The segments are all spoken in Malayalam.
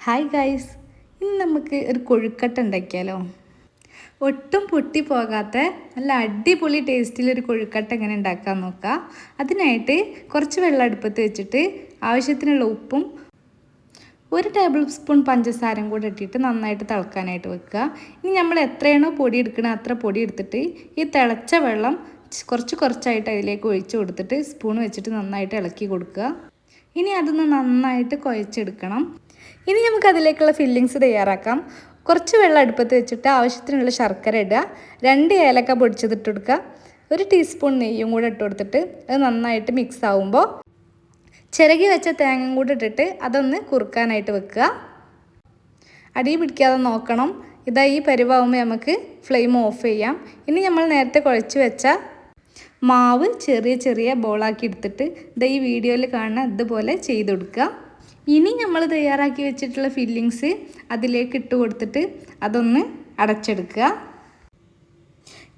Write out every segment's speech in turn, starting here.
ഹായ് ഗൈസ്, ഇന്ന് നമുക്ക് ഒരു കൊഴുക്കട്ട ഉണ്ടാക്കിയാലോ. ഒട്ടും പൊട്ടി പോകാത്ത നല്ല അടിപൊളി ടേസ്റ്റിലൊരു കൊഴുക്കട്ട എങ്ങനെ ഉണ്ടാക്കാൻ നോക്കാം. അതിനായിട്ട് കുറച്ച് വെള്ളം അടുപ്പത്ത് വെച്ചിട്ട് ആവശ്യത്തിനുള്ള ഉപ്പും 1 ടേബിൾ സ്പൂൺ പഞ്ചസാരയും കൂടെ ഇട്ടിട്ട് നന്നായിട്ട് തിളക്കാനായിട്ട് വെക്കുക. ഇനി നമ്മൾ എത്രയാണോ പൊടി എടുക്കണത് അത്ര പൊടി എടുത്തിട്ട് ഈ തിളച്ച വെള്ളം കുറച്ചായിട്ട് അതിലേക്ക് ഒഴിച്ച് കൊടുത്തിട്ട് സ്പൂൺ വെച്ചിട്ട് നന്നായിട്ട് ഇളക്കി കൊടുക്കുക. ഇനി അതൊന്ന് നന്നായിട്ട് കുഴച്ചെടുക്കണം. ഇനി നമുക്ക് അതിലേക്കുള്ള ഫില്ലിങ്സ് തയ്യാറാക്കാം. കുറച്ച് വെള്ളം അടുപ്പത്ത് വെച്ചിട്ട് ആവശ്യത്തിനുള്ള ശർക്കര ഇടുക, 2 ഏലക്ക പൊടിച്ചതിട്ട് കൊടുക്കുക, 1 ടീസ്പൂൺ നെയ്യും കൂടെ ഇട്ട് കൊടുത്തിട്ട് അത് നന്നായിട്ട് മിക്സ് ആവുമ്പോൾ ചിരകി വെച്ച തേങ്ങയും കൂടെ ഇട്ടിട്ട് അതൊന്ന് കുറുക്കാനായിട്ട് വെക്കുക. അടി പിടിക്കാതെ നോക്കണം. ഇതാ ഈ പരിവാകുമ്പോൾ നമുക്ക് ഫ്ലെയിം ഓഫ് ചെയ്യാം. ഇനി നമ്മൾ നേരത്തെ കുഴച്ച് വെച്ച മാവ് ചെറിയ ബോളാക്കി എടുത്തിട്ട് ഇതാ ഈ വീഡിയോയിൽ കാണുന്ന ഇതുപോലെ ചെയ്ത് കൊടുക്കുക. ഇനി നമ്മൾ തയ്യാറാക്കി വെച്ചിട്ടുള്ള ഫില്ലിങ്സ് അതിലേക്ക് ഇട്ട് കൊടുത്തിട്ട് അതൊന്ന് അടച്ചെടുക്കുക.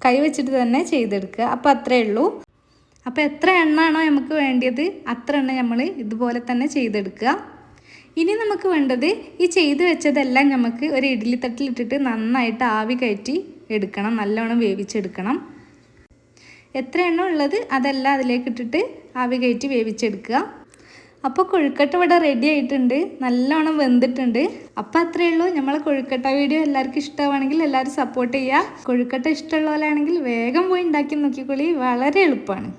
കൈ വെച്ചിട്ട് തന്നെ ചെയ്തെടുക്കുക. അപ്പോൾ അത്രയേ ഉള്ളൂ. അപ്പോൾ എത്ര എണ്ണാണോ നമുക്ക് വേണ്ടത് അത്ര എണ്ണ നമ്മൾ ഇതുപോലെ തന്നെ ചെയ്തെടുക്കുക. ഇനി നമുക്ക് വേണ്ടത് ഈ ചെയ്ത് വെച്ചതെല്ലാം നമുക്ക് ഒരു ഇഡ്ഡലി തട്ടിലിട്ടിട്ട് നന്നായിട്ട് ആവി കയറ്റി എടുക്കണം, നല്ലോണം വേവിച്ചെടുക്കണം. എത്ര എണ്ണ ഉള്ളത് അതെല്ലാം അതിലേക്ക് ഇട്ടിട്ട് ആവി കയറ്റി വേവിച്ചെടുക്കുക. അപ്പോൾ കൊഴുക്കട്ട ഇവിടെ റെഡി ആയിട്ടുണ്ട്, നല്ലോണം വെന്തിട്ടുണ്ട്. അപ്പോൾ അത്രയേ ഉള്ളൂ. നമ്മളെ കൊഴുക്കട്ട വീഡിയോ എല്ലാവർക്കും ഇഷ്ടമാണെങ്കിൽ എല്ലാവരും സപ്പോർട്ട് ചെയ്യുക. കൊഴുക്കട്ട ഇഷ്ടമുള്ളവരാണെങ്കിൽ വേഗം പോയി ഉണ്ടാക്കി നോക്കിക്കോളി, വളരെ എളുപ്പമാണ്.